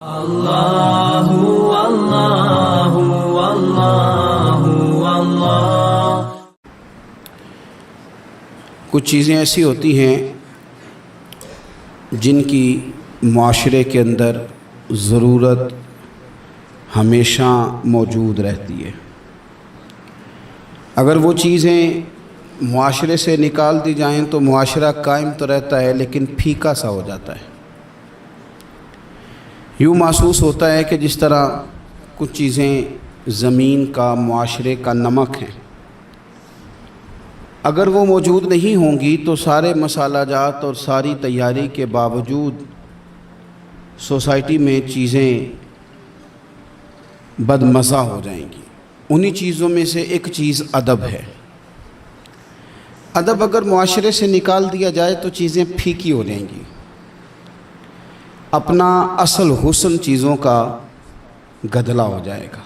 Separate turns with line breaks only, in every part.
اللہ اللہ اللہ اللہ۔
کچھ چیزیں ایسی ہوتی ہیں جن کی معاشرے کے اندر ضرورت ہمیشہ موجود رہتی ہے۔ اگر وہ چیزیں معاشرے سے نکال دی جائیں تو معاشرہ قائم تو رہتا ہے لیکن پھیکا سا ہو جاتا ہے۔ یوں محسوس ہوتا ہے کہ جس طرح کچھ چیزیں زمین کا، معاشرے کا نمک ہیں، اگر وہ موجود نہیں ہوں گی تو سارے مسالہ جات اور ساری تیاری کے باوجود سوسائٹی میں چیزیں بدمزہ ہو جائیں گی۔ انہی چیزوں میں سے ایک چیز ادب ہے۔ ادب اگر معاشرے سے نکال دیا جائے تو چیزیں پھیکی ہو جائیں گی، اپنا اصل حسن چیزوں کا گدلا ہو جائے گا۔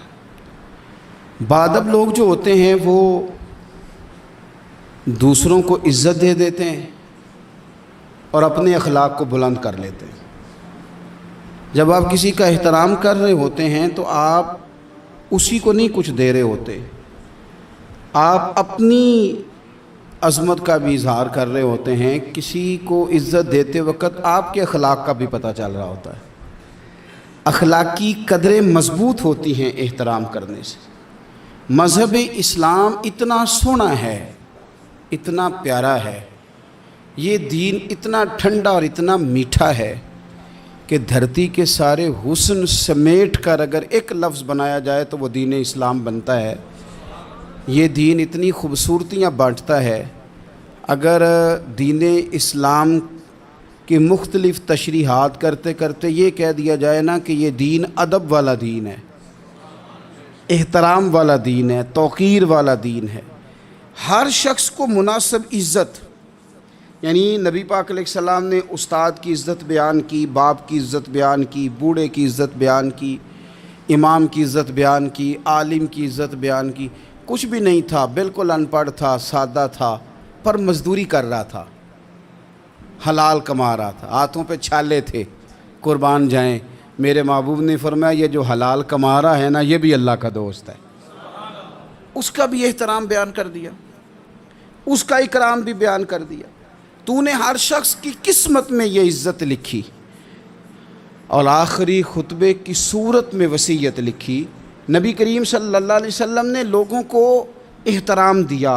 باادب لوگ جو ہوتے ہیں وہ دوسروں کو عزت دے دیتے ہیں اور اپنے اخلاق کو بلند کر لیتے ہیں۔ جب آپ کسی کا احترام کر رہے ہوتے ہیں تو آپ اسی کو نہیں کچھ دے رہے ہوتے، آپ اپنی عظمت کا بھی اظہار کر رہے ہوتے ہیں۔ کسی کو عزت دیتے وقت آپ کے اخلاق کا بھی پتہ چل رہا ہوتا ہے۔ اخلاقی قدریں مضبوط ہوتی ہیں احترام کرنے سے۔ مذہب اسلام اتنا سونا ہے، اتنا پیارا ہے، یہ دین اتنا ٹھنڈا اور اتنا میٹھا ہے کہ دھرتی کے سارے حسن سمیٹ کر اگر ایک لفظ بنایا جائے تو وہ دین اسلام بنتا ہے۔ یہ دین اتنی خوبصورتیاں بانٹتا ہے، اگر دین اسلام کی مختلف تشریحات کرتے کرتے یہ کہہ دیا جائے نا کہ یہ دین ادب والا دین ہے، احترام والا دین ہے، توقیر والا دین ہے، ہر شخص کو مناسب عزت، یعنی نبی پاک علیہ السلام نے استاد کی عزت بیان کی، باپ کی عزت بیان کی، بوڑھے کی عزت بیان کی، امام کی عزت بیان کی، عالم کی عزت بیان کی۔ کچھ بھی نہیں تھا، بالکل ان پڑھ تھا، سادہ تھا، پر مزدوری کر رہا تھا، حلال کما رہا تھا، ہاتھوں پہ چھالے تھے، قربان جائیں۔ میرے محبوب نے فرمایا یہ جو حلال کما رہا ہے نا یہ بھی اللہ کا دوست ہے۔ اس کا بھی احترام بیان کر دیا، اس کا اکرام بھی بیان کر دیا۔ تو نے ہر شخص کی قسمت میں یہ عزت لکھی اور آخری خطبے کی صورت میں وصیت لکھی۔ نبی کریم صلی اللہ علیہ وسلم نے لوگوں کو احترام دیا۔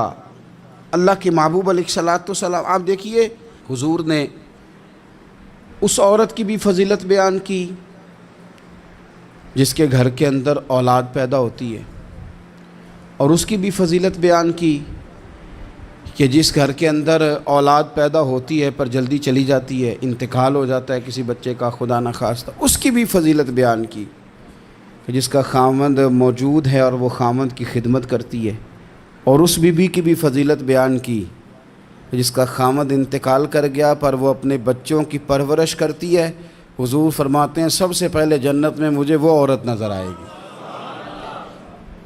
اللہ کے محبوب علیہ الصلوۃ والسلام، آپ دیکھیے حضور نے اس عورت کی بھی فضیلت بیان کی جس کے گھر کے اندر اولاد پیدا ہوتی ہے، اور اس کی بھی فضیلت بیان کی کہ جس گھر کے اندر اولاد پیدا ہوتی ہے پر جلدی چلی جاتی ہے، انتقال ہو جاتا ہے کسی بچے کا خدا نخواستہ، اس کی بھی فضیلت بیان کی کہ جس کا خاوند موجود ہے اور وہ خاوند کی خدمت کرتی ہے، اور اس بیوی کی بھی فضیلت بیان کی جس کا خاوند انتقال کر گیا پر وہ اپنے بچوں کی پرورش کرتی ہے۔ حضور فرماتے ہیں سب سے پہلے جنت میں مجھے وہ عورت نظر آئے گی۔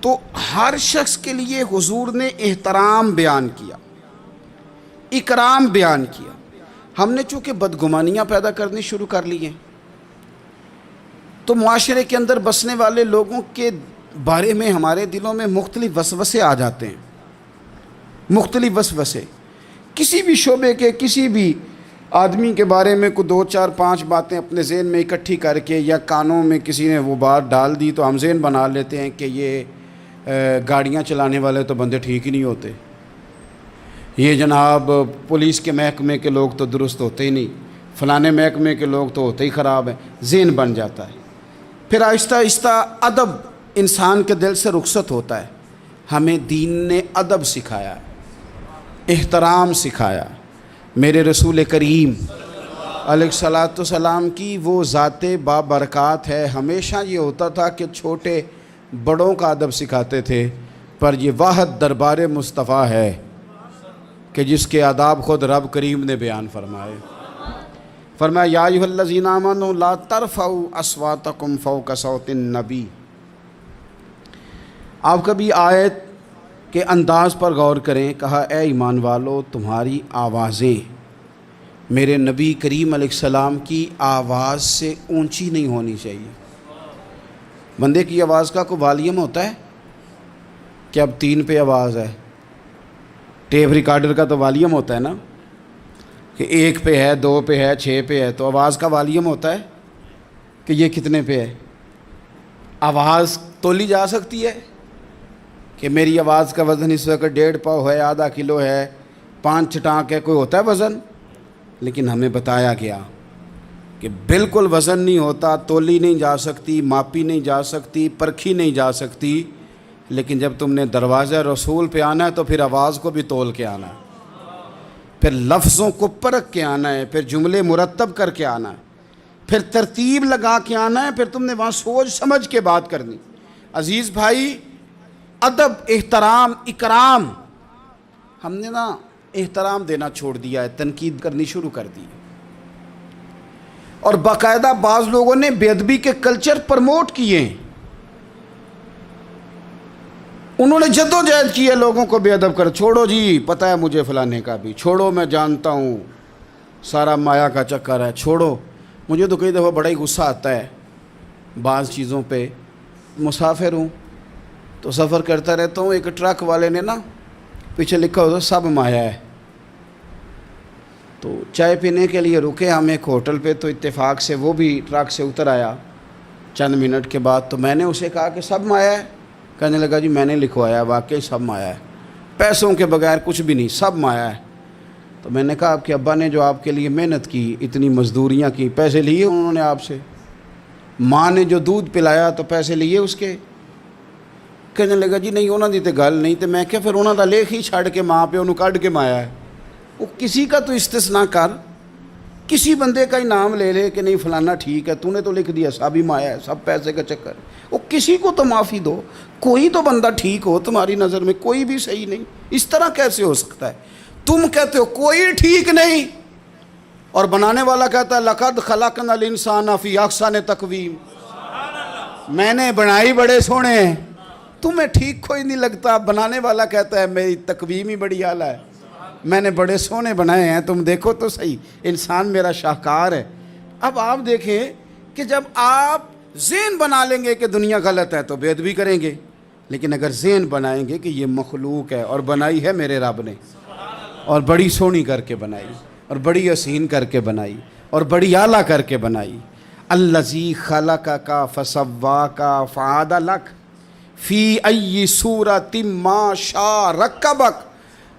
تو ہر شخص کے لیے حضور نے احترام بیان کیا، اکرام بیان کیا۔ ہم نے چونکہ بدگمانیاں پیدا کرنی شروع کر لی ہیں تو معاشرے کے اندر بسنے والے لوگوں کے بارے میں ہمارے دلوں میں مختلف وسوسے آ جاتے ہیں، مختلف وسوسے۔ کسی بھی شعبے کے کسی بھی آدمی کے بارے میں کوئی 2 4 5 باتیں اپنے ذہن میں اکٹھی کر کے یا کانوں میں کسی نے وہ بات ڈال دی تو ہم ذہن بنا لیتے ہیں کہ یہ گاڑیاں چلانے والے تو بندے ٹھیک ہی نہیں ہوتے، یہ جناب پولیس کے محکمے کے لوگ تو درست ہوتے ہی نہیں، فلانے محکمے کے لوگ تو ہوتے ہی خراب ہیں، ذہن بن جاتا ہے۔ پھر آہستہ آہستہ ادب انسان کے دل سے رخصت ہوتا ہے۔ ہمیں دین نے ادب سکھایا، احترام سکھایا۔ میرے رسول کریم علیہ الصلوۃ والسلام کی وہ ذات بابرکات ہے، ہمیشہ یہ ہوتا تھا کہ چھوٹے بڑوں کا ادب سکھاتے تھے، پر یہ واحد دربار مصطفیٰ ہے کہ جس کے آداب خود رب کریم نے بیان فرمائے۔ فرمایا یا ایھا الذین آمنوا لا ترفعوا اصواتکم فوق صوت النبی۔ آپ کبھی آیت کے انداز پر غور کریں، کہا اے ایمان والو تمہاری آوازیں میرے نبی کریم علیہ السلام کی آواز سے اونچی نہیں ہونی چاہیے۔ بندے کی آواز کا کوئی والیوم ہوتا ہے کہ اب 3 پہ آواز ہے؟ ٹیپ ریکارڈر کا تو والیوم ہوتا ہے نا، کہ 1 پہ ہے، 2 پہ ہے، 6 پہ ہے۔ تو آواز کا والیوم ہوتا ہے کہ یہ کتنے پہ ہے؟ آواز تولی جا سکتی ہے کہ میری آواز کا وزن اس وقت 1.5 پاؤ ہے، آدھا کلو ہے، 5 چٹانک ہے؟ کوئی ہوتا ہے وزن؟ لیکن ہمیں بتایا گیا کہ بالکل وزن نہیں ہوتا، تولی نہیں جا سکتی، ماپی نہیں جا سکتی، پرکھی نہیں جا سکتی۔ لیکن جب تم نے دروازہ رسول پہ آنا ہے تو پھر آواز کو بھی تول کے آنا ہے، پھر لفظوں کو پرکھ کے آنا ہے، پھر جملے مرتب کر کے آنا ہے، پھر ترتیب لگا کے آنا ہے، پھر تم نے وہاں سوچ سمجھ کے بات کرنی۔ عزیز بھائی، ادب، احترام، اکرام، ہم نے نا احترام دینا چھوڑ دیا ہے، تنقید کرنی شروع کر دی ہے۔ اور باقاعدہ بعض لوگوں نے بے ادبی کے کلچر پرموٹ کیے ہیں، انہوں نے جدوجہد کی ہے لوگوں کو بے ادب کر۔ چھوڑو جی، پتہ ہے مجھے فلانے کا بھی، چھوڑو میں جانتا ہوں سارا مایا کا چکر ہے، چھوڑو۔ مجھے تو کئی دفعہ بڑا ہی غصہ آتا ہے بعض چیزوں پہ۔ مسافر ہوں تو سفر کرتا رہتا ہوں، ایک ٹرک والے نے نا پیچھے لکھا ہوتا سب مایا ہے۔ تو چائے پینے کے لیے رکے ہم ایک ہوٹل پہ، تو اتفاق سے وہ بھی ٹرک سے اتر آیا چند منٹ کے بعد۔ تو میں نے اسے کہا کہ سب مایا ہے؟ کہنے لگا جی میں نے لکھوایا، واقعی سب مایا ہے، پیسوں کے بغیر کچھ بھی نہیں، سب مایا ہے۔ تو میں نے کہا آپ کے ابا نے جو آپ کے لیے محنت کی، اتنی مزدوریاں کی، پیسے لیے انہوں نے آپ سے؟ ماں نے جو دودھ پلایا تو پیسے لیے اس کے؟ کہنے لگا جی نہیں انہوں دی تے گل نہیں۔ تو میں کہ پھر انہوں دا لیکھ ہی چھڑ کے ماں پہ انہوں کڈ کے مایا ہے۔ وہ کسی کا تو استثناء کر، کسی بندے کا ہی نام لے لے کہ نہیں فلانا ٹھیک ہے، تو نے تو لکھ دیا سب ہی مایا ہے، سب پیسے کا چکر۔ وہ کسی کو تو معافی دو، کوئی تو بندہ ٹھیک ہو تمہاری نظر میں، کوئی بھی صحیح نہیں۔ اس طرح کیسے ہو سکتا ہے؟ تم کہتے ہو کوئی ٹھیک نہیں، اور بنانے والا کہتا ہے لقد خلقنا الانسان فی احسن تقویم، میں نے بنائی بڑے سونے ہیں، تمہیں ٹھیک کوئی نہیں لگتا۔ بنانے والا کہتا ہے میری تقویم ہی بڑی اعلیٰ ہے، میں نے بڑے سونے بنائے ہیں، تم دیکھو تو صحیح، انسان میرا شاہکار ہے۔ اب آپ دیکھیں کہ جب آپ ذہن بنا لیں گے کہ دنیا غلط ہے تو بے ادبی کریں گے، لیکن اگر ذہن بنائیں گے کہ یہ مخلوق ہے اور بنائی ہے میرے رب نے، اور بڑی سونی کر کے بنائی، اور بڑی حسین کر کے بنائی، اور بڑی اعلیٰ کر کے بنائی۔ الذی خلقک فسواک فعدلک فی ای صورت ما شاء رکبک۔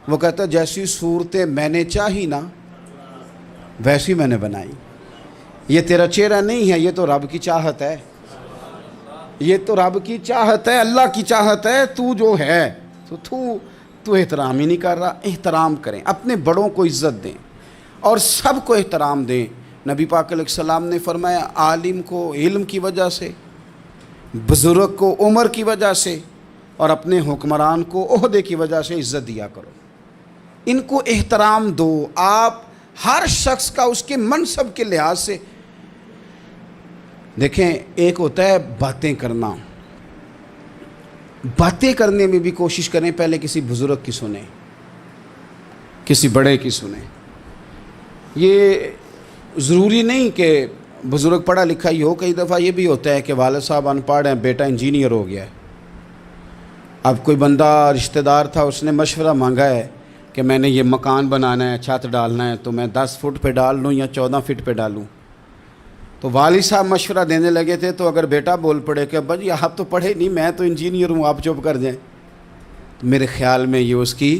وہ کہتا ہے جیسی صورتیں میں نے چاہی نا ویسی میں نے بنائی۔ یہ تیرا چہرہ نہیں ہے، یہ تو رب کی چاہت ہے، یہ تو رب کی چاہت ہے، اللہ کی چاہت ہے۔ تو جو ہے تو احترام ہی نہیں کر رہا۔ احترام کریں، اپنے بڑوں کو عزت دیں اور سب کو احترام دیں۔ نبی پاک علیہ السلام نے فرمایا عالم کو علم کی وجہ سے، بزرگ کو عمر کی وجہ سے، اور اپنے حکمران کو عہدے کی وجہ سے عزت دیا کرو، ان کو احترام دو۔ آپ ہر شخص کا اس کے منصب کے لحاظ سے دیکھیں۔ ایک ہوتا ہے باتیں کرنا، باتیں کرنے میں بھی کوشش کریں پہلے کسی بزرگ کی سنیں، کسی بڑے کی سنیں۔ یہ ضروری نہیں کہ بزرگ پڑھا لکھا ہی ہو، کئی دفعہ یہ بھی ہوتا ہے کہ والد صاحب ان پڑھ ہیں، بیٹا انجینئر ہو گیا ہے۔ اب کوئی بندہ رشتہ دار تھا، اس نے مشورہ مانگا ہے کہ میں نے یہ مکان بنانا ہے، چھت ڈالنا ہے، تو میں 10 فٹ پہ ڈال لوں یا 14 فٹ پہ ڈالوں؟ تو والد صاحب مشورہ دینے لگے تھے، تو اگر بیٹا بول پڑے کہ ابا جی آپ تو پڑھے نہیں، میں تو انجینئر ہوں، آپ چپ کر جائیں، تو میرے خیال میں یہ اس کی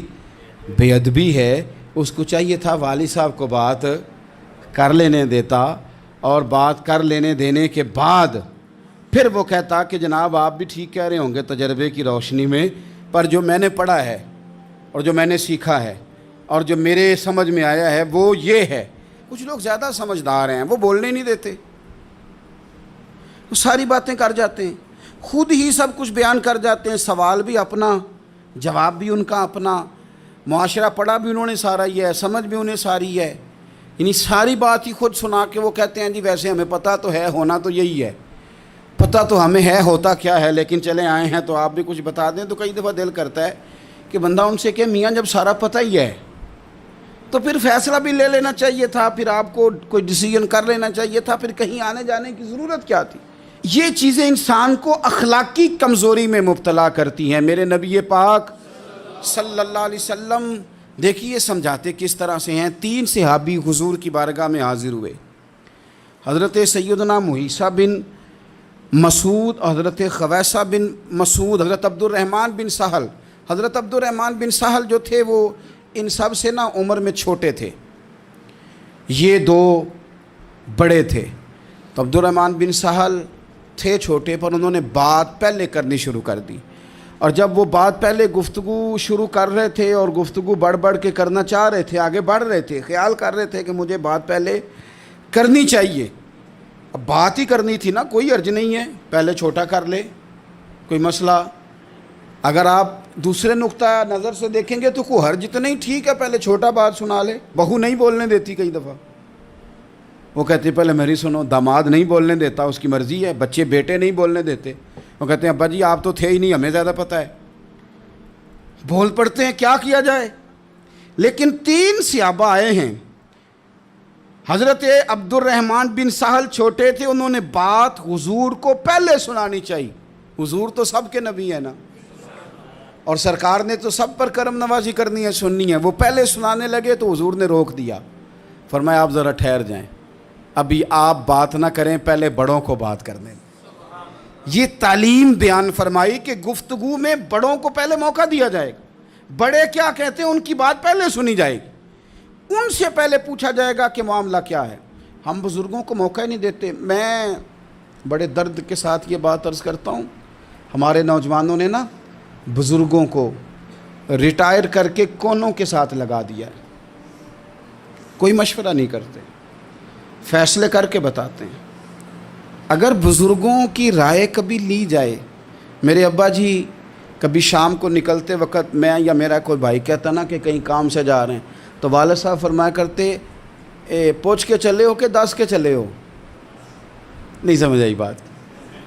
بے ادبی ہے۔ اس کو چاہیے تھا والد صاحب کو بات کر لینے دیتا، اور بات کر لینے دینے کے بعد پھر وہ کہتا کہ جناب آپ بھی ٹھیک کہہ رہے ہوں گے تجربے کی روشنی میں، پر جو میں نے پڑھا ہے اور جو میں نے سیکھا ہے اور جو میرے سمجھ میں آیا ہے وہ یہ ہے۔ کچھ لوگ زیادہ سمجھدار ہیں، وہ بولنے نہیں دیتے، وہ ساری باتیں کر جاتے ہیں، خود ہی سب کچھ بیان کر جاتے ہیں، سوال بھی اپنا، جواب بھی ان کا اپنا، معاشرہ پڑھا بھی انہوں نے سارا ہی ہے، سمجھ بھی انہیں ساری ہے، یعنی ساری بات ہی خود سنا کے وہ کہتے ہیں جی ویسے ہمیں پتہ تو ہے، ہونا تو یہی ہے، پتہ تو ہمیں ہے ہوتا کیا ہے، لیکن چلے آئے ہیں تو آپ بھی کچھ بتا دیں۔ تو کئی دفعہ دل کرتا ہے کہ بندہ ان سے کہ میاں جب سارا پتہ ہی ہے تو پھر فیصلہ بھی لے لینا چاہیے تھا، پھر آپ کو کوئی ڈیسیژن کر لینا چاہیے تھا، پھر کہیں آنے جانے کی ضرورت کیا تھی؟ یہ چیزیں انسان کو اخلاقی کمزوری میں مبتلا کرتی ہیں۔ میرے نبی پاک صلی اللہ علیہ وسلم دیکھیے سمجھاتے کس طرح سے ہیں۔ 3 صحابی حضور کی بارگاہ میں حاضر ہوئے، حضرت سیدنا مہیثہ بن مسعود، حضرت خویصہ بن مسعود، حضرت عبد الرحمن بن سہل۔ حضرت عبد الرحمن بن سہل جو تھے وہ ان سب سے نا عمر میں چھوٹے تھے، یہ 2 بڑے تھے۔ تو عبد الرحمن بن سہل تھے چھوٹے، پر انہوں نے بات پہلے کرنی شروع کر دی، اور جب وہ بات پہلے گفتگو شروع کر رہے تھے اور گفتگو بڑھ بڑھ کے کرنا چاہ رہے تھے، آگے بڑھ رہے تھے، خیال کر رہے تھے کہ مجھے بات پہلے کرنی چاہیے، اب بات ہی کرنی تھی نا، کوئی حرج نہیں ہے پہلے چھوٹا کر لے، کوئی مسئلہ۔ اگر آپ دوسرے نقطہ نظر سے دیکھیں گے تو کوئی حرج تو نہیں، ٹھیک ہے پہلے چھوٹا بات سنا لے۔ بہو نہیں بولنے دیتی کئی دفعہ، وہ کہتے ہیں پہلے میری سنو، داماد نہیں بولنے دیتا، اس کی مرضی ہے، بچے بیٹے نہیں بولنے دیتے، وہ کہتے ہیں ابا جی آپ تو تھے ہی نہیں، ہمیں زیادہ پتہ ہے، بول پڑتے ہیں، کیا کیا جائے۔ لیکن 3 صحابہ آئے ہیں، حضرت عبد الرحمن بن سہل چھوٹے تھے، انہوں نے بات حضور کو پہلے سنانی چاہیے، حضور تو سب کے نبی ہیں نا، اور سرکار نے تو سب پر کرم نوازی کرنی ہے، سننی ہے۔ وہ پہلے سنانے لگے تو حضور نے روک دیا، فرمایا آپ ذرا ٹھہر جائیں، ابھی آپ بات نہ کریں، پہلے بڑوں کو بات کرنے دیں۔ یہ تعلیم بیان فرمائی کہ گفتگو میں بڑوں کو پہلے موقع دیا جائے گا، بڑے کیا کہتے ہیں ان کی بات پہلے سنی جائے گی، ان سے پہلے پوچھا جائے گا کہ معاملہ کیا ہے۔ ہم بزرگوں کو موقع ہی نہیں دیتے۔ میں بڑے درد کے ساتھ یہ بات عرض کرتا ہوں، ہمارے نوجوانوں نے نا بزرگوں کو ریٹائر کر کے کونوں کے ساتھ لگا دیا ہے، کوئی مشورہ نہیں کرتے، فیصلے کر کے بتاتے ہیں۔ اگر بزرگوں کی رائے کبھی لی جائے، میرے ابا جی کبھی شام کو نکلتے وقت میں یا میرا کوئی بھائی کہتا نا کہ کہیں کام سے جا رہے ہیں، تو والد صاحب فرمایا کرتے پوچھ کے چلے ہو کہ 10 کے چلے ہو؟ نہیں سمجھ آئی بات،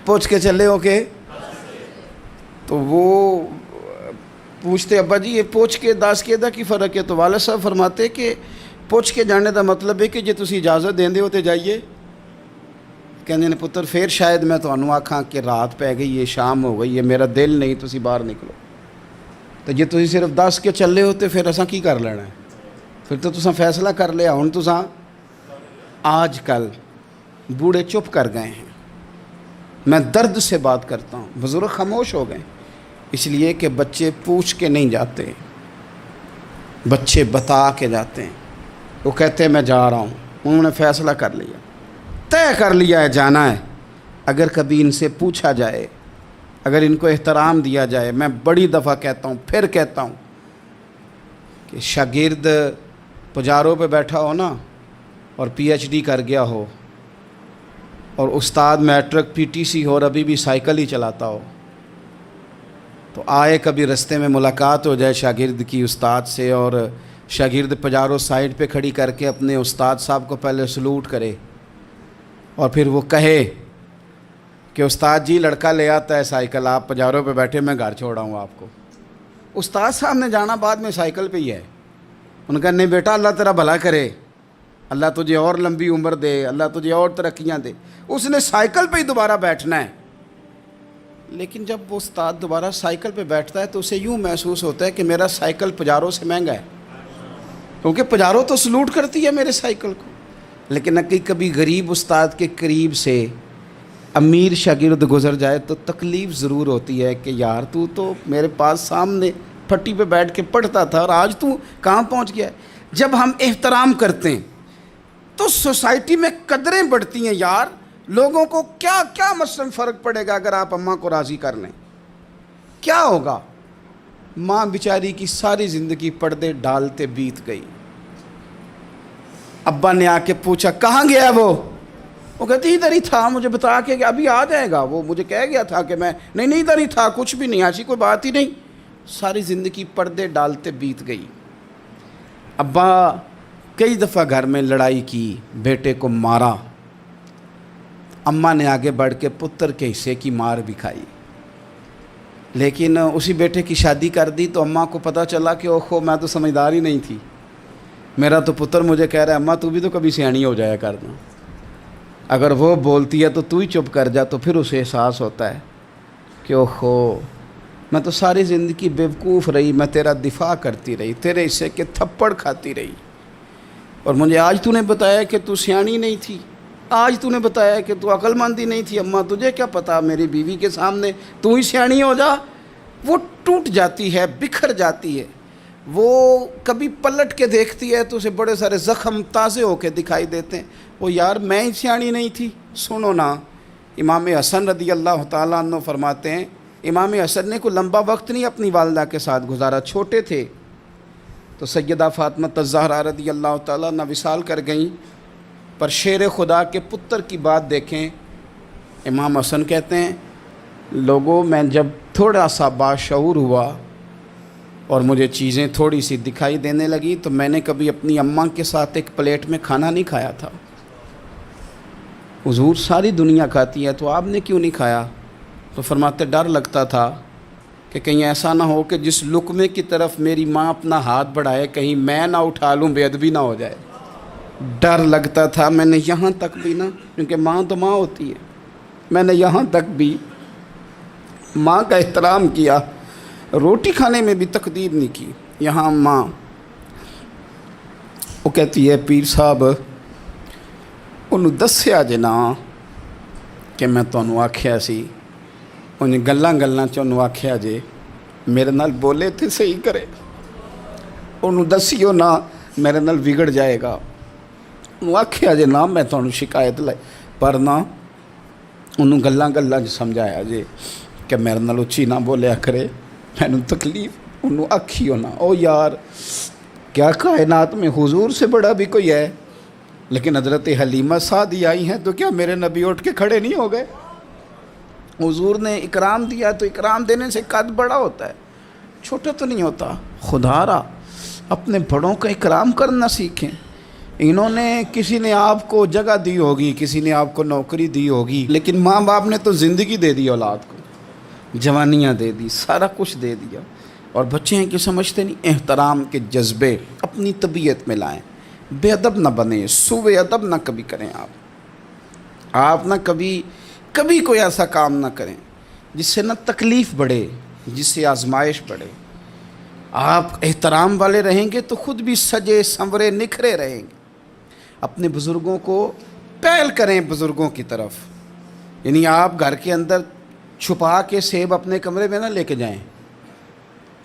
پوچھ کے چلے ہو کہ؟ تو وہ پوچھتے ابا جی یہ پوچھ کے 10 کے دا کی فرق ہے؟ تو والد صاحب فرماتے کہ پوچھ کے جانے دا مطلب ہے کہ جے تسی اجازت دیندے ہو تے جائیے۔ کہنے نے پتر پھر شاید میں تانوں آکھاں کہ رات پہ گئی ہے، شام ہو گئی ہے، میرا دل نہیں، تسی باہر نکلو۔ تو جے تسی صرف 10 کے چلے ہو تے پھر اساں کی کر لینا ہے؟ پھر تو تساں فیصلہ کر لیا، ہن تساں آج کل بوڑھے چپ کر گئے ہیں۔ میں درد سے بات کرتا ہوں، بزرگ خاموش ہو گئے، اس لیے کہ بچے پوچھ کے نہیں جاتے، بچے بتا کے جاتے ہیں۔ وہ کہتے ہیں میں جا رہا ہوں، انہوں نے فیصلہ کر لیا، طے کر لیا ہے جانا ہے۔ اگر کبھی ان سے پوچھا جائے، اگر ان کو احترام دیا جائے، میں بڑی دفعہ کہتا ہوں، پھر کہتا ہوں کہ شاگرد پجاروں پہ بیٹھا ہو نا اور پی ایچ ڈی کر گیا ہو، اور استاد میٹرک پی ٹی سی ہو اور ابھی بھی سائیکل ہی چلاتا ہو، تو آئے کبھی رستے میں ملاقات ہو جائے شاگرد کی استاد سے، اور شاگرد پجاروں سائڈ پہ کھڑی کر کے اپنے استاد صاحب کو پہلے سلوٹ کرے، اور پھر وہ کہے کہ استاد جی لڑکا لے آتا ہے سائیکل، آپ پجاروں پہ بیٹھے، میں گھر چھوڑا ہوں آپ کو۔ استاد صاحب نے جانا بعد میں سائیکل پہ ہی ہے، ان کا نہیں بیٹا اللہ تیرا بھلا کرے، اللہ تجھے اور لمبی عمر دے، اللہ تجھے اور ترقیاں دے، اس نے سائیکل پہ ہی دوبارہ بیٹھنا ہے۔ لیکن جب وہ استاد دوبارہ سائیکل پہ بیٹھتا ہے تو اسے یوں محسوس ہوتا ہے کہ میرا سائیکل پجاروں سے مہنگا ہے، کیونکہ پجاروں تو سلوٹ کرتی ہے میرے سائیکل کو۔ لیکن کبھی غریب استاد کے قریب سے امیر شاگرد گزر جائے تو تکلیف ضرور ہوتی ہے کہ یار تو میرے پاس سامنے پھٹی پہ بیٹھ کے پڑھتا تھا اور آج تو کہاں پہنچ گیا ہے۔ جب ہم احترام کرتے ہیں تو سوسائٹی میں قدریں بڑھتی ہیں یار، لوگوں کو کیا مثلاً فرق پڑے گا اگر آپ اماں کو راضی کر لیں؟ کیا ہوگا؟ ماں بیچاری کی ساری زندگی پردے ڈالتے بیت گئی، ابا نے آ کے پوچھا کہاں گیا وہ کہتی ادھر ہی تھا، مجھے بتا کے کہ ابھی آ جائے گا، وہ مجھے کہہ گیا تھا کہ میں نہیں ادھر ہی تھا، کچھ بھی نہیں، ایسی کوئی بات ہی نہیں۔ ساری زندگی پردے ڈالتے بیت گئی۔ ابا کئی دفعہ گھر میں لڑائی کی، بیٹے کو مارا، اماں نے آگے بڑھ کے پتر کے حصے کی مار بھی کھائی، لیکن اسی بیٹے کی شادی کر دی تو اماں کو پتہ چلا کہ اوہو میں تو سمجھدار ہی نہیں تھی، میرا تو پتر مجھے کہہ رہا ہے اماں تو بھی تو کبھی سیانی ہو جایا کرنا، اگر وہ بولتی ہے تو ہی چپ کر جا، تو پھر اسے احساس ہوتا ہے کہ اوہو میں تو ساری زندگی بیوقوف رہی، میں تیرا دفاع کرتی رہی، تیرے حصے کے تھپڑ کھاتی رہی، اور مجھے آج تو نے بتایا کہ تو سیانی نہیں تھی، آج تو نے بتایا کہ تو عقل مندی نہیں تھی، اماں تجھے کیا پتا میری بیوی کے سامنے تو ہی سیانی ہو جا۔ وہ ٹوٹ جاتی ہے، بکھر جاتی ہے، وہ کبھی پلٹ کے دیکھتی ہے تو اسے بڑے سارے زخم تازے ہو کے دکھائی دیتے ہیں، وہ یار میں ہی سیانی نہیں تھی۔ سنو نا، امام حسن رضی اللہ تعالیٰ عنہ فرماتے ہیں، امام حسن نے کوئی لمبا وقت نہیں اپنی والدہ کے ساتھ گزارا، چھوٹے تھے تو سیدہ فاطمہ الزہرا رضی اللہ تعالیٰ عنہ وصال کر گئیں، پر شیر خدا کے پتر کی بات دیکھیں، امام حسن کہتے ہیں لوگوں میں جب تھوڑا سا باشعور ہوا اور مجھے چیزیں تھوڑی سی دکھائی دینے لگی تو میں نے کبھی اپنی اماں کے ساتھ ایک پلیٹ میں کھانا نہیں کھایا تھا۔ حضور ساری دنیا کھاتی ہے تو آپ نے کیوں نہیں کھایا؟ تو فرماتے ڈر لگتا تھا کہ کہیں ایسا نہ ہو کہ جس لقمے کی طرف میری ماں اپنا ہاتھ بڑھائے کہیں میں نہ اٹھا لوں، بے ادبی نہ ہو جائے۔ ڈر لگتا تھا، میں نے یہاں تک بھی نا، کیونکہ ماں تو ماں ہوتی ہے، میں نے یہاں تک بھی ماں کا احترام کیا، روٹی کھانے میں بھی تقدیر نہیں کی۔ یہاں ماں وہ کہتی ہے پیر صاحب انہوں دسیا جے نا کہ میں تانوں آکھیا سی، انہیں گلاں چ انہوں آکھیا جے میرے نال بولے تھے صحیح کرے، انہوں دسیو نا میرے نال بگڑ جائے گا، انہوں آکھیا جے نا میں تانوں شکایت لائی، پر نہ انہوں گلاں چ سمجھایا جے کہ میرے نال اچھی نہ بولیا کرے، میں تکلیف، انہوں آکھیو نا۔ او یار کیا کائنات میں حضور سے بڑا بھی کوئی ہے؟ لیکن حضرت حلیمہ سعدی آئی ہیں تو کیا میرے نبی اٹھ کے کھڑے نہیں ہو گئے؟ حضور نے اکرام دیا تو اکرام دینے سے قد بڑا ہوتا ہے، چھوٹا تو نہیں ہوتا۔ خدا را اپنے بڑوں کا اکرام کرنا سیکھیں۔ انہوں نے کسی نے آپ کو جگہ دی ہوگی، کسی نے آپ کو نوکری دی ہوگی، لیکن ماں باپ نے تو زندگی دے دی اولاد کو، جوانیاں دے دی، سارا کچھ دے دیا، اور بچے ہیں کہ سمجھتے نہیں۔ احترام کے جذبے اپنی طبیعت میں لائیں، بے ادب نہ بنیں، سوء ادب نہ کبھی کریں، آپ نہ کبھی کوئی ایسا کام نہ کریں جس سے نہ تکلیف بڑھے، جس سے آزمائش بڑھے۔ آپ احترام والے رہیں گے تو خود بھی سجے سنورے نکھرے رہیں گے۔ اپنے بزرگوں کو پہل کریں، بزرگوں کی طرف، یعنی آپ گھر کے اندر چھپا کے سیب اپنے کمرے میں نہ لے کے جائیں،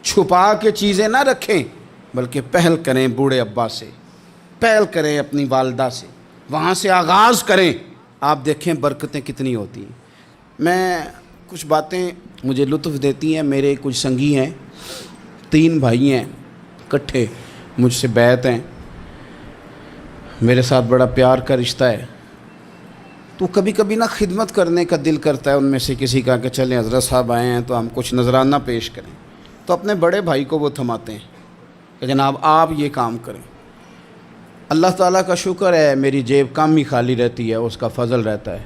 چھپا کے چیزیں نہ رکھیں، بلکہ پہل کریں بوڑھے ابا سے، پہل کریں اپنی والدہ سے، وہاں سے آغاز کریں، آپ دیکھیں برکتیں کتنی ہوتی ہیں۔ میں کچھ باتیں مجھے لطف دیتی ہیں، میرے کچھ سنگی ہیں، 3 بھائی ہیں اکٹھے مجھ سے بیعت ہیں، میرے ساتھ بڑا پیار کا رشتہ ہے، تو کبھی کبھی نا خدمت کرنے کا دل کرتا ہے ان میں سے کسی کا کہ چلیں حضرت صاحب آئے ہیں تو ہم کچھ نذرانہ پیش کریں، تو اپنے بڑے بھائی کو وہ تھماتے ہیں کہ جناب آپ یہ کام کریں۔ اللہ تعالیٰ کا شکر ہے میری جیب کم ہی خالی رہتی ہے، اس کا فضل رہتا ہے،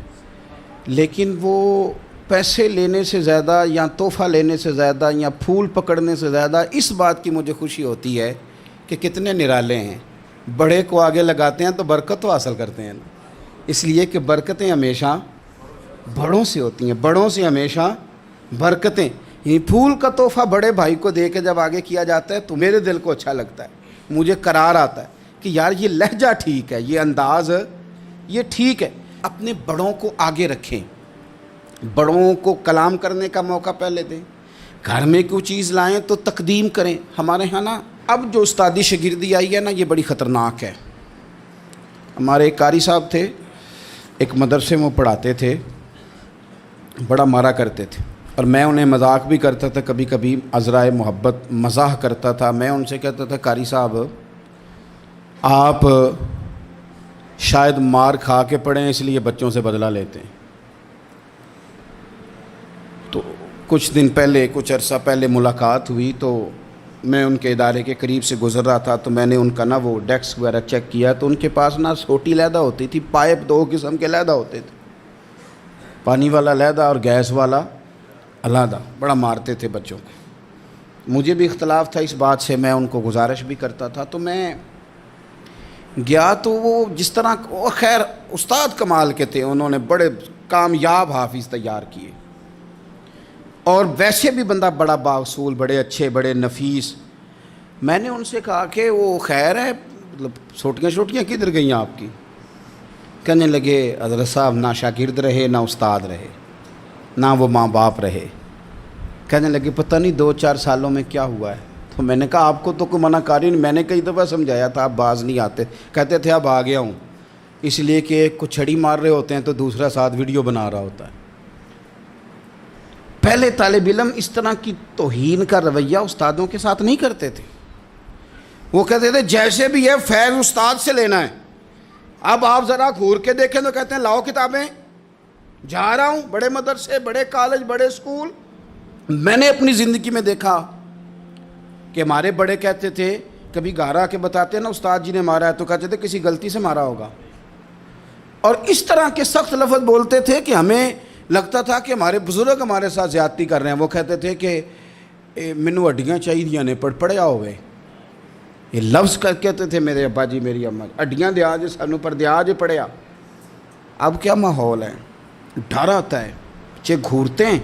لیکن وہ پیسے لینے سے زیادہ یا تحفہ لینے سے زیادہ یا پھول پکڑنے سے زیادہ اس بات کی مجھے خوشی ہوتی ہے کہ کتنے نرالے ہیں، بڑے کو آگے لگاتے ہیں تو برکت تو حاصل کرتے ہیں نا، اس لیے کہ برکتیں ہمیشہ بڑوں سے ہوتی ہیں، بڑوں سے ہمیشہ برکتیں، یعنی پھول کا تحفہ بڑے بھائی کو دے کے جب آگے کیا جاتا ہے تو میرے دل کو اچھا لگتا ہے، مجھے قرار آتا ہے کہ یار یہ لہجہ ٹھیک ہے، یہ انداز یہ ٹھیک ہے۔ اپنے بڑوں کو آگے رکھیں، بڑوں کو کلام کرنے کا موقع پہلے دیں، گھر میں کوئی چیز لائیں تو تقدیم کریں۔ ہمارے ہاں نا اب جو استادی شاگردی آئی ہے نا یہ بڑی خطرناک ہے۔ ہمارے ایک قاری صاحب تھے، ایک مدرسے میں پڑھاتے تھے، بڑا مارا کرتے تھے، اور میں انہیں مذاق بھی کرتا تھا، کبھی کبھی عذرائے محبت مزاح کرتا تھا۔ میں ان سے کہتا تھا قاری صاحب آپ شاید مار کھا کے پڑھیں اس لیے بچوں سے بدلہ لیتے ہیں۔ تو کچھ دن پہلے، کچھ عرصہ پہلے ملاقات ہوئی تو میں ان کے ادارے کے قریب سے گزر رہا تھا، تو میں نے ان کا نا وہ ڈیسک وغیرہ چیک کیا تو ان کے پاس نا چھوٹی علیحدہ ہوتی تھی، پائپ 2 قسم کے علیحدہ ہوتے تھے، پانی والا علیحدہ اور گیس والا علیحدہ، بڑا مارتے تھے بچوں کو۔ مجھے بھی اختلاف تھا اس بات سے، میں ان کو گزارش بھی کرتا تھا، تو میں گیا تو وہ جس طرح وہ خیر استاد کمال کے تھے، انہوں نے بڑے کامیاب حافظ تیار کیے، اور ویسے بھی بندہ بڑا بااصول، بڑے اچھے، بڑے نفیس۔ میں نے ان سے کہا کہ وہ خیر ہے، مطلب چھوٹیاں چھوٹیاں کدھر گئیں آپ کی؟ کہنے لگے حضرت صاحب نہ شاگرد رہے، نہ استاد رہے، نہ وہ ماں باپ رہے۔ کہنے لگے پتہ نہیں 2-4 سالوں میں کیا ہوا ہے۔ تو میں نے کہا آپ کو تو کوئی منع کاری نہیں، میں نے کئی دفعہ سمجھایا تھا، آپ باز نہیں آتے۔ کہتے تھے اب آ گیا ہوں، اس لیے کہ ایک کو چھڑی مار رہے ہوتے ہیں تو دوسرا ساتھ ویڈیو بنا رہا ہوتا ہے۔ پہلے طالب علم اس طرح کی توہین کا رویہ استادوں کے ساتھ نہیں کرتے تھے، وہ کہتے تھے جیسے بھی ہے فیض استاد سے لینا ہے۔ اب آپ ذرا گھور کے دیکھیں تو کہتے ہیں لاؤ کتابیں، جا رہا ہوں بڑے مدرسے، بڑے کالج، بڑے اسکول۔ میں نے اپنی زندگی میں دیکھا کہ ہمارے بڑے کہتے تھے، کبھی گھر کے بتاتے ہیں نا استاد جی نے مارا ہے، تو کہتے تھے کسی غلطی سے مارا ہوگا، اور اس طرح کے سخت لفظ بولتے تھے کہ ہمیں لگتا تھا کہ ہمارے بزرگ ہمارے ساتھ زیادتی کر رہے ہیں۔ وہ کہتے تھے کہ مینوں ہڈیاں چاہیے نے پڑھیا ہوئے، یہ لفظ کہتے تھے میرے ابا جی میری اماں، ہڈیاں دیا جے سانوں پر دیا جے پڑھیا۔ اب کیا ماحول ہے، ڈر آتا ہے، بچے گھورتے ہیں۔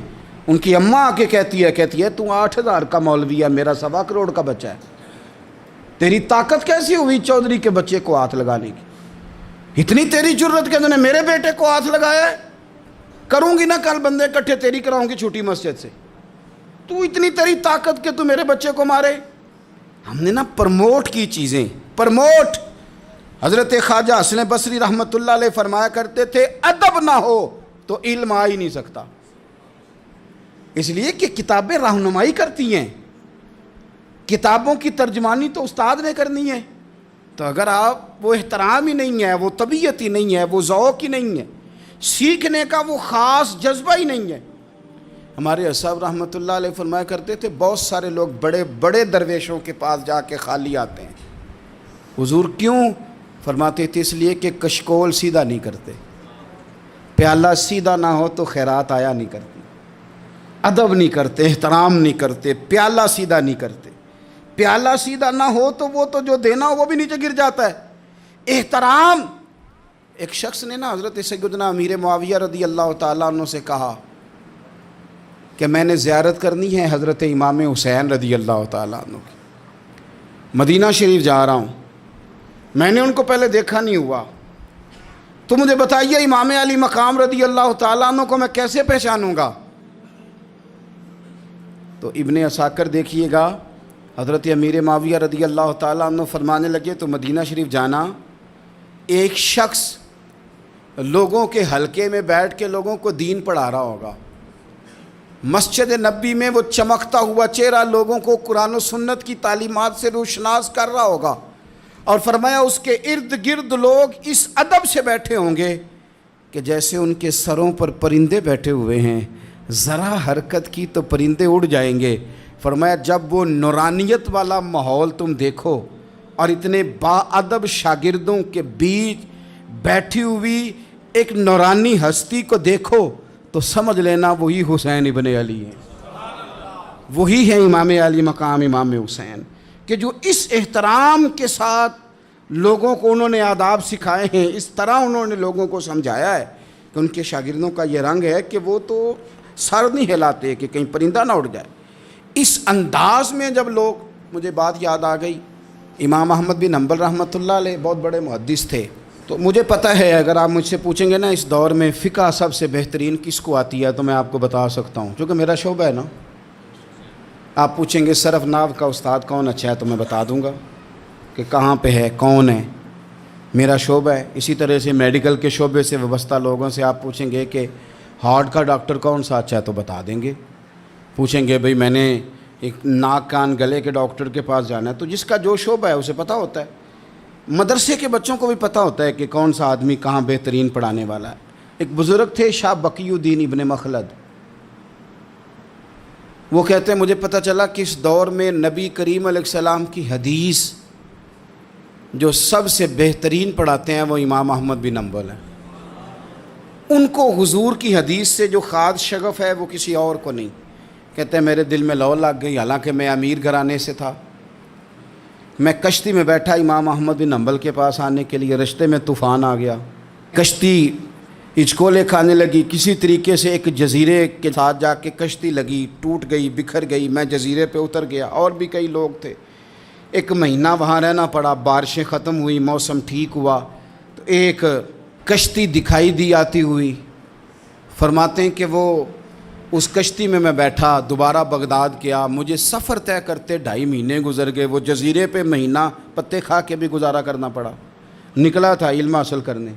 ان کی اماں آ کے کہتی ہے تو 8,000 کا مولوی ہے، میرا 1.25 کروڑ کا بچہ ہے، تیری طاقت کیسی ہوئی چودھری کے بچے کو ہاتھ لگانے کی؟ اتنی تیری جرت کہ انہوں نے میرے بیٹے کو ہاتھ لگایا ہے؟ کروں گی نا کل بندے اکٹھے تیری کراؤں گی چھوٹی مسجد سے، تو اتنی تیری طاقت کہ تو میرے بچے کو مارے۔ ہم نے نا پرموٹ کی چیزیں، پرموٹ۔ حضرت خواجہ حسن بصری رحمۃ اللہ علیہ فرمایا کرتے تھے ادب نہ ہو تو علم آ ہی نہیں سکتا، اس لیے کہ کتابیں رہنمائی کرتی ہیں، کتابوں کی ترجمانی تو استاد نے کرنی ہے۔ تو اگر آپ وہ احترام ہی نہیں ہے، وہ طبیعت ہی نہیں ہے، وہ ذوق ہی نہیں ہے، سیکھنے کا وہ خاص جذبہ ہی نہیں ہے۔ ہمارے صاحب رحمۃ اللہ علیہ فرمایا کرتے تھے بہت سارے لوگ بڑے بڑے درویشوں کے پاس جا کے خالی آتے ہیں۔ حضور کیوں؟ فرماتے تھے اس لیے کہ کشکول سیدھا نہیں کرتے، پیالہ سیدھا نہ ہو تو خیرات آیا نہیں کرتی، ادب نہیں کرتے، احترام نہیں کرتے، پیالہ سیدھا نہیں کرتے۔ پیالہ سیدھا نہ ہو تو وہ تو جو دینا ہو وہ بھی نیچے گر جاتا ہے۔ احترام۔ ایک شخص نے نا حضرت سیدنا امیر معاویہ رضی اللہ تعالیٰ عنہ سے کہا کہ میں نے زیارت کرنی ہے حضرت امام حسین رضی اللہ تعالیٰ عنہ کی، مدینہ شریف جا رہا ہوں، میں نے ان کو پہلے دیکھا نہیں ہوا، تو مجھے بتائیے امام علی مقام رضی اللہ تعالیٰ عنہ کو میں کیسے پہچانوں گا؟ تو ابن عساکر دیکھیے گا، حضرت امیر معاویہ رضی اللہ تعالیٰ عنہ فرمانے لگے تو مدینہ شریف جانا، ایک شخص لوگوں کے حلقے میں بیٹھ کے لوگوں کو دین پڑھا رہا ہوگا، مسجد نبی میں وہ چمکتا ہوا چہرہ لوگوں کو قرآن و سنت کی تعلیمات سے روشناس کر رہا ہوگا، اور فرمایا اس کے ارد گرد لوگ اس ادب سے بیٹھے ہوں گے کہ جیسے ان کے سروں پر پرندے بیٹھے ہوئے ہیں، ذرا حرکت کی تو پرندے اڑ جائیں گے۔ فرمایا جب وہ نورانیت والا ماحول تم دیکھو اور اتنے با ادب شاگردوں کے بیچ بیٹھی ہوئی ایک نورانی ہستی کو دیکھو تو سمجھ لینا وہی حسین ابن علی ہیں، وہی ہے امام علی مقام امام حسین، کہ جو اس احترام کے ساتھ لوگوں کو انہوں نے آداب سکھائے ہیں، اس طرح انہوں نے لوگوں کو سمجھایا ہے کہ ان کے شاگردوں کا یہ رنگ ہے کہ وہ تو سر نہیں ہلاتے کہ کہیں پرندہ نہ اڑ جائے۔ اس انداز میں جب لوگ، مجھے بات یاد آ گئی، امام احمد بن حنبل رحمۃ اللہ علیہ بہت بڑے محدث تھے، تو مجھے پتہ ہے اگر آپ مجھ سے پوچھیں گے نا اس دور میں فقہ سب سے بہترین کس کو آتی ہے تو میں آپ کو بتا سکتا ہوں، کیونکہ میرا شعبہ ہے نا۔ آپ پوچھیں گے صرف ناو کا استاد کون اچھا ہے تو میں بتا دوں گا کہ کہاں پہ ہے، کون ہے، میرا شعبہ ہے۔ اسی طرح سے میڈیکل کے شعبے سے وابستہ لوگوں سے آپ پوچھیں گے کہ ہارٹ کا ڈاکٹر کون سا اچھا ہے تو بتا دیں گے۔ پوچھیں گے بھئی میں نے ایک ناک کان گلے کے ڈاکٹر کے پاس جانا ہے، تو جس کا جو شعبہ ہے اسے پتہ ہوتا ہے۔ مدرسے کے بچوں کو بھی پتہ ہوتا ہے کہ کون سا آدمی کہاں بہترین پڑھانے والا ہے۔ ایک بزرگ تھے شاہ بقی الدین ابن مخلد، وہ کہتے ہیں مجھے پتہ چلا کہ اس دور میں نبی کریم علیہ السلام کی حدیث جو سب سے بہترین پڑھاتے ہیں وہ امام احمد بن حنبل ہیں۔ ان کو حضور کی حدیث سے جو خاص شغف ہے وہ کسی اور کو نہیں۔ کہتے ہیں میرے دل میں لو لگ گئی، حالانکہ میں امیر گھرانے سے تھا، میں کشتی میں بیٹھا امام احمد بن حنبل کے پاس آنے کے لیے، رستے میں طوفان آ گیا، کشتی ہچکولے کھانے لگی، کسی طریقے سے ایک جزیرے کے ساتھ جا کے کشتی لگی، ٹوٹ گئی، بکھر گئی، میں جزیرے پہ اتر گیا، اور بھی کئی لوگ تھے، 1 مہینہ وہاں رہنا پڑا، بارشیں ختم ہوئی، موسم ٹھیک ہوا تو ایک کشتی دکھائی دی آتی ہوئی، فرماتے ہیں کہ وہ اس کشتی میں بیٹھا، دوبارہ بغداد گیا، مجھے سفر طے کرتے 2.5 مہینے گزر گئے، وہ جزیرے پہ مہینہ پتے کھا کے بھی گزارا کرنا پڑا، نکلا تھا علم حاصل کرنے،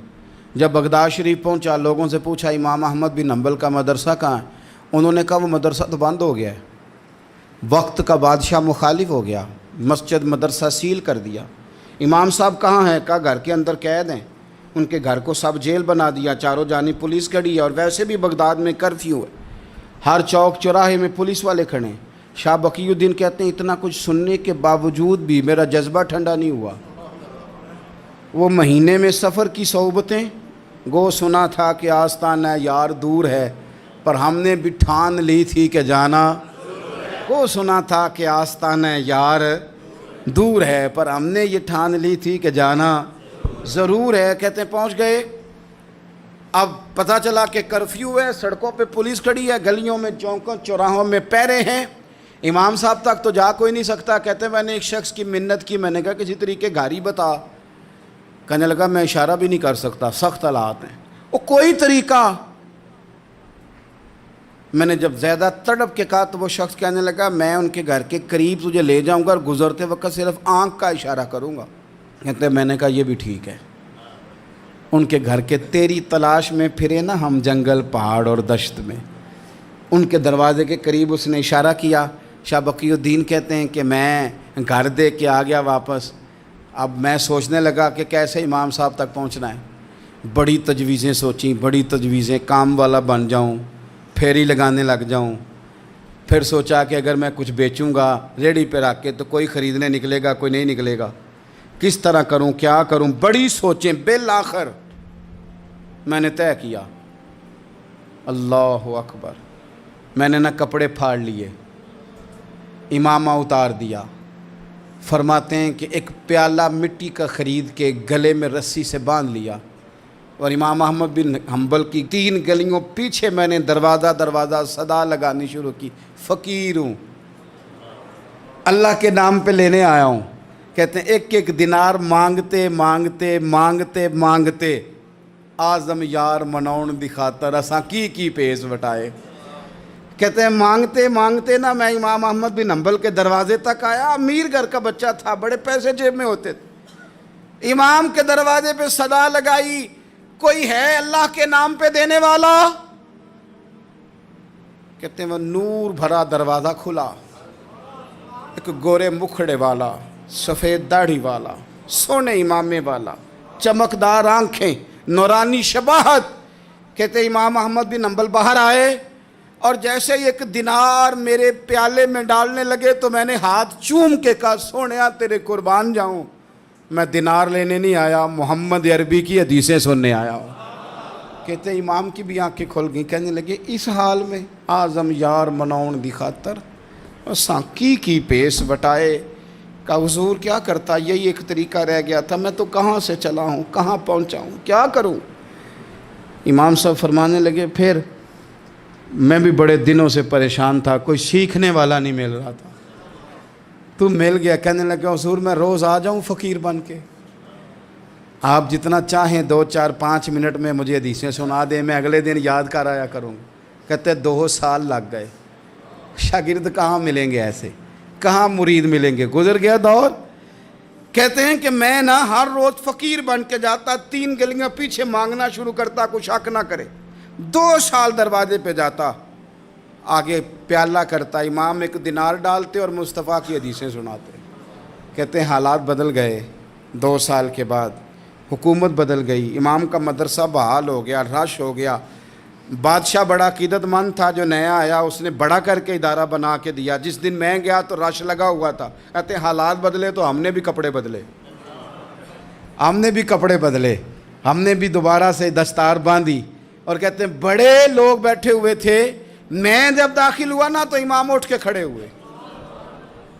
جب بغداد شریف پہنچا لوگوں سے پوچھا امام احمد بن حنبل کا مدرسہ کہاں ہے؟ انہوں نے کہا وہ مدرسہ تو بند ہو گیا ہے، وقت کا بادشاہ مخالف ہو گیا، مسجد مدرسہ سیل کر دیا۔ امام صاحب کہاں ہیں؟ کہا گھر کے اندر قید ہیں، ان کے گھر کو سب جیل بنا دیا، چاروں جانب پولیس کھڑی ہے، اور ویسے بھی بغداد میں کرفیو ہے، ہر چوک چوراہے میں پولیس والے کھڑے ہیں۔ شاہ بقی الدین کہتے ہیں اتنا کچھ سننے کے باوجود بھی میرا جذبہ ٹھنڈا نہیں ہوا، وہ مہینے میں سفر کی صحبتیں، گو سنا تھا کہ آستانہ یار دور ہے، پر ہم نے بھی ٹھان لی تھی کہ جانا، گو سنا تھا کہ آستانہ یار دور ہے، پر ہم نے یہ ٹھان لی تھی کہ جانا ضرور ہے۔ کہتے ہیں پہنچ گئے، اب پتہ چلا کہ کرفیو ہے، سڑکوں پہ پولیس کھڑی ہے، گلیوں میں چوکوں چوراہوں میں پہرے ہیں، امام صاحب تک تو جا کوئی نہیں سکتا۔ کہتے ہیں میں نے ایک شخص کی منت کی، میں نے کہا کسی طریقے گاڑی بتا، کہنے لگا میں اشارہ بھی نہیں کر سکتا، سخت حالات ہیں، وہ کوئی طریقہ۔ میں نے جب زیادہ تڑپ کے کہا تو وہ شخص کہنے لگا میں ان کے گھر کے قریب تجھے لے جاؤں گا اور گزرتے وقت صرف آنکھ کا اشارہ کروں گا۔ کہتے ہیں میں نے کہا یہ بھی ٹھیک ہے۔ ان کے گھر کے تیری تلاش میں پھرے نا ہم جنگل پہاڑ اور دشت میں، ان کے دروازے کے قریب اس نے اشارہ کیا۔ شاہ بقی الدین کہتے ہیں کہ میں گھر دے کے آ گیا واپس، اب میں سوچنے لگا کہ کیسے امام صاحب تک پہنچنا ہے، بڑی تجویزیں سوچیں، بڑی تجویزیں، کام والا بن جاؤں، پھیری لگانے لگ جاؤں، پھر سوچا کہ اگر میں کچھ بیچوں گا ریڑھی پہ رکھ کے تو کوئی خریدنے نکلے گا کوئی نہیں نکلے گا، کس طرح کروں کیا کروں، بڑی سوچیں، بالآخر میں نے طے کیا، اللہ اکبر، میں نے نہ کپڑے پھاڑ لیے، امامہ اتار دیا، فرماتے ہیں کہ ایک پیالہ مٹی کا خرید کے گلے میں رسی سے باندھ لیا، اور امام احمد بن حنبل کی 3 گلیوں پیچھے میں نے دروازہ صدا لگانی شروع کی، فقیر ہوں، اللہ کے نام پہ لینے آیا ہوں۔ کہتے ہیں 1 دینار مانگتے مانگتے مانگتے مانگتے آزم یار منون دی خاطر اساں کی پیس وٹائے۔ کہتے ہیں مانگتے مانگتے نا میں امام احمد بن حنبل کے دروازے تک آیا، امیر گھر کا بچہ تھا، بڑے پیسے جیب میں ہوتے تھے، امام کے دروازے پہ صدا لگائی، کوئی ہے اللہ کے نام پہ دینے والا؟ کہتے ہیں وہ نور بھرا دروازہ کھلا، ایک گورے مکھڑے والا، سفید داڑھی والا، سونے امامے والا، چمکدار آنکھیں، نورانی شباہت۔ کہتے امام احمد بن حنبل باہر آئے اور جیسے 1 دینار میرے پیالے میں ڈالنے لگے تو میں نے ہاتھ چوم کے کہا سونیا تیرے قربان جاؤں، میں دینار لینے نہیں آیا، محمد عربی کی حدیثیں سننے آیا ہوں۔ کہتے ہیں امام کی بھی آنکھیں کھل گئیں، کہنے لگے اس حال میں آزم یار منون دی خاطر اساں کی پیس وٹائے۔ کہا حضور کیا کرتا، یہی ایک طریقہ رہ گیا تھا، میں تو کہاں سے چلا ہوں، کہاں پہنچا ہوں، کیا کروں؟ امام صاحب فرمانے لگے پھر میں بھی بڑے دنوں سے پریشان تھا، کوئی سیکھنے والا نہیں مل رہا تھا، تو مل گیا۔ کہنے لگا حضور میں روز آ جاؤں فقیر بن کے، آپ جتنا چاہیں 2 4 5 منٹ میں مجھے حدیثیں سنا دیں، میں اگلے دن یاد کر آیا کروں۔ کہتے 2 سال لگ گئے، شاگرد کہاں ملیں گے ایسے، کہاں مرید ملیں گے، گزر گیا دور۔ کہتے ہیں کہ میں نا ہر روز فقیر بن کے جاتا، 3 گلیاں پیچھے مانگنا شروع کرتا، کوئی شک نہ کرے، 2 سال دروازے پہ جاتا، آگے پیالہ کرتا، امام 1 دینار ڈالتے اور مصطفیٰ کی حدیثیں سناتے۔ کہتے ہیں حالات بدل گئے، 2 سال کے بعد حکومت بدل گئی، امام کا مدرسہ بحال ہو گیا، رش ہو گیا، بادشاہ بڑا عقیدت مند تھا، جو نیا آیا اس نے بڑا کر کے ادارہ بنا کے دیا، جس دن میں گیا تو رش لگا ہوا تھا۔ کہتے ہیں حالات بدلے تو ہم نے بھی کپڑے بدلے، ہم نے بھی دوبارہ سے دستار باندھی، اور کہتے ہیں بڑے لوگ بیٹھے ہوئے تھے، میں جب داخل ہوا نا تو امام اٹھ کے کھڑے ہوئے،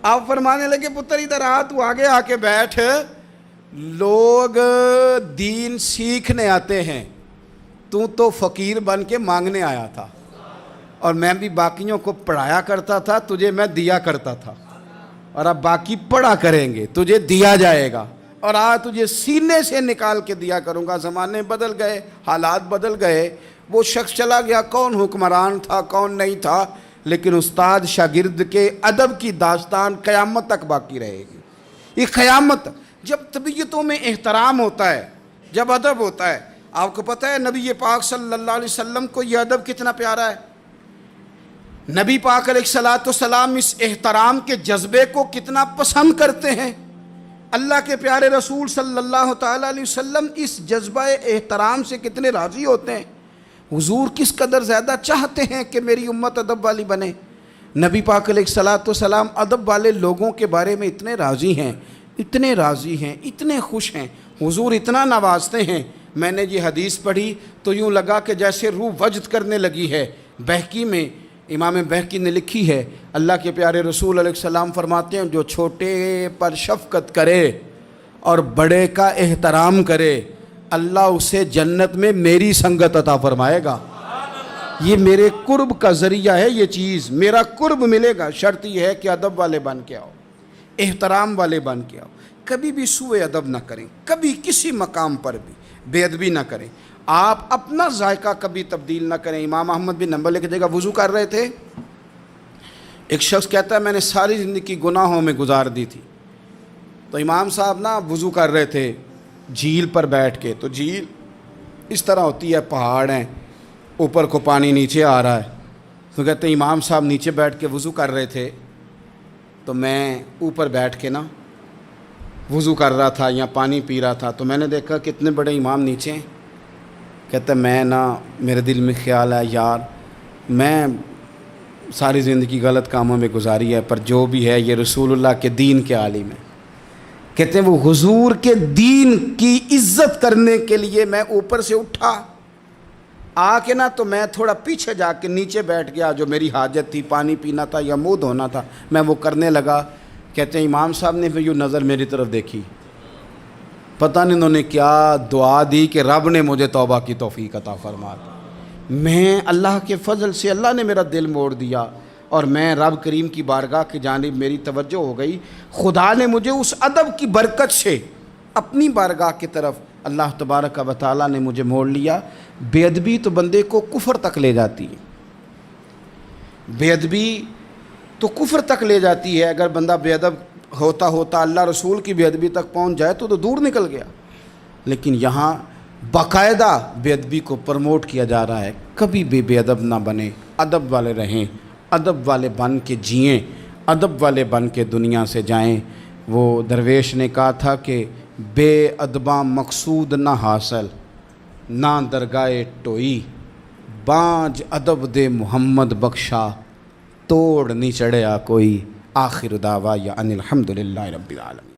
آپ فرمانے لگے پتر ادھر آ، تو آگے آ کے بیٹھ، لوگ دین سیکھنے آتے ہیں، تو فقیر بن کے مانگنے آیا تھا، اور میں بھی باقیوں کو پڑھایا کرتا تھا، تجھے میں دیا کرتا تھا، اور اب باقی پڑھا کریں گے، تجھے دیا جائے گا، اور آج تجھے سینے سے نکال کے دیا کروں گا۔ زمانے بدل گئے، حالات بدل گئے، وہ شخص چلا گیا، کون حکمران تھا کون نہیں تھا، لیکن استاد شاگرد کے ادب کی داستان قیامت تک باقی رہے گی۔ یہ قیامت، جب طبیعتوں میں احترام ہوتا ہے، جب ادب ہوتا ہے۔ آپ کو پتہ ہے نبی پاک صلی اللہ علیہ وسلم کو یہ ادب کتنا پیارا ہے؟ نبی پاک علیہ الصلوۃ والسلام اس احترام کے جذبے کو کتنا پسند کرتے ہیں۔ اللہ کے پیارے رسول صلی اللہ تعالیٰ علیہ وسلم اس جذبہ احترام سے کتنے راضی ہوتے ہیں۔ حضور کس قدر زیادہ چاہتے ہیں کہ میری امت ادب والی بنے۔ نبی پاک علیہ الصلوۃ والسلام ادب والے لوگوں کے بارے میں اتنے راضی ہیں، اتنے راضی ہیں، اتنے خوش ہیں، حضور اتنا نوازتے ہیں۔ میں نے یہ حدیث پڑھی تو یوں لگا کہ جیسے روح وجد کرنے لگی ہے۔ بہقی میں امام بہقی نے لکھی ہے، اللہ کے پیارے رسول علیہ السلام فرماتے ہیں جو چھوٹے پر شفقت کرے اور بڑے کا احترام کرے، اللہ اسے جنت میں میری سنگت عطا فرمائے گا۔ یہ میرے قرب کا ذریعہ ہے، یہ چیز میرا قرب ملے گا۔ شرط یہ ہے کہ ادب والے بن کے آؤ، احترام والے بن کے آؤ، کبھی بھی سوء ادب نہ کریں، کبھی کسی مقام پر بھی بے ادبی نہ کریں، آپ اپنا ذائقہ کبھی تبدیل نہ کریں۔ امام احمد بن حنبل ایک جگہ وضو کر رہے تھے، ایک شخص کہتا ہے میں نے ساری زندگی گناہوں میں گزار دی تھی۔ تو امام صاحب نا وضو کر رہے تھے جھیل پر بیٹھ کے، تو جھیل اس طرح ہوتی ہے، پہاڑ ہیں، اوپر کو پانی نیچے آ رہا ہے۔ تو کہتے ہیں امام صاحب نیچے بیٹھ کے وضو کر رہے تھے، تو میں اوپر بیٹھ کے نا وضو کر رہا تھا یا پانی پی رہا تھا، تو میں نے دیکھا کہ اتنے بڑے امام نیچے ہیں۔ کہتا ہے میں نا میرے دل میں خیال ہے یار میں ساری زندگی غلط کاموں میں گزاری ہے، پر جو بھی ہے یہ رسول اللہ کے دین کے عالم ہے۔ کہتے ہیں وہ حضور کے دین کی عزت کرنے کے لیے میں اوپر سے اٹھا آ کے نا، تو میں تھوڑا پیچھے جا کے نیچے بیٹھ گیا، جو میری حاجت تھی، پانی پینا تھا یا منہ دھونا تھا، میں وہ کرنے لگا۔ کہتے ہیں امام صاحب نے پھر یوں نظر میری طرف دیکھی، پتہ نہیں انہوں نے کیا دعا دی کہ رب نے مجھے توبہ کی توفیق عطا فرما دی۔ میں اللہ کے فضل سے اللہ نے میرا دل موڑ دیا، اور میں رب کریم کی بارگاہ کی جانب میری توجہ ہو گئی۔ خدا نے مجھے اس ادب کی برکت سے اپنی بارگاہ کی طرف اللہ تبارک و تعالیٰ نے مجھے موڑ لیا۔ بے ادبی تو بندے کو کفر تک لے جاتی ہے، بے ادبی تو کفر تک لے جاتی ہے۔ اگر بندہ بے ادب ہوتا ہوتا اللہ رسول کی بے ادبی تک پہنچ جائے تو دور نکل گیا، لیکن یہاں باقاعدہ بے ادبی کو پروموٹ کیا جا رہا ہے۔ کبھی بھی بے ادب نہ بنیں، ادب والے رہیں، ادب والے بن کے جئیں، ادب والے بن کے دنیا سے جائیں۔ وہ درویش نے کہا تھا کہ بے ادباں مقصود نہ حاصل، نہ درگاہ ٹوئی، بانج ادب دے محمد بخشا، توڑ نہیں چڑھیا کوئی۔ آخر دعوایا ان الحمدللہ رب العالمین۔